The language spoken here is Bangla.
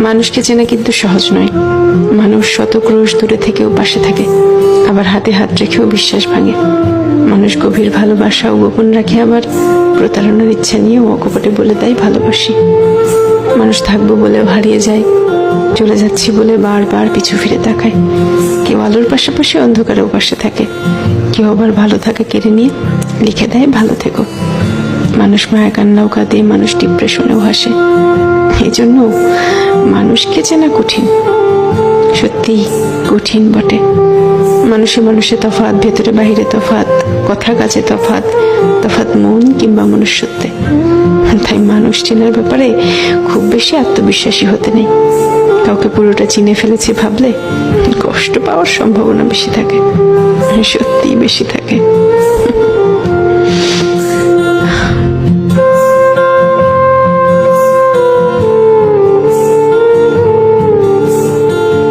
মানুষকে চেনা কিন্তু সহজ নয়। মানুষ শত ক্রোশ দূরে থেকেও পাশে থাকে, আবার হাতে হাত রেখেও বিশ্বাস ভাঙে। মানুষ গভীর ভালোবাসা ও গোপন রাখে, আবার প্রতারণার ইচ্ছা নিয়েও অকপটে বলে দেয় ভালোবাসি। মানুষ থাকবো বলেও হারিয়ে যায়, চলে যাচ্ছি বলে বারবার পিছু ফিরে তাকায়। কেউ আলোর পাশাপাশি অন্ধকারেও পাশে থাকে, কেউ আবার ভালো থাকা কেড়ে নিয়ে লিখে দেয় ভালো থেকো। মানুষ মায়া কান্নাও কাঁদে, মানুষ ডিপ্রেশনেও হাসে। এই জন্য মানুষকে চেনা কঠিন, সত্যি কঠিন বটে। মানুষে মানুষে তফাৎ, ভেতরে বাহিরে তফাৎ, কথা কাজে তফাৎ, তফাৎ মন কিংবা মনুষ্যত্বে। তাই মানুষ চেনার ব্যাপারে খুব বেশি আত্মবিশ্বাসী হতে নেই। কাউকে পুরোটা চিনে ফেলেছি ভাবলে কষ্ট পাওয়ার সম্ভাবনা বেশি থাকে, সত্যিই বেশি থাকে।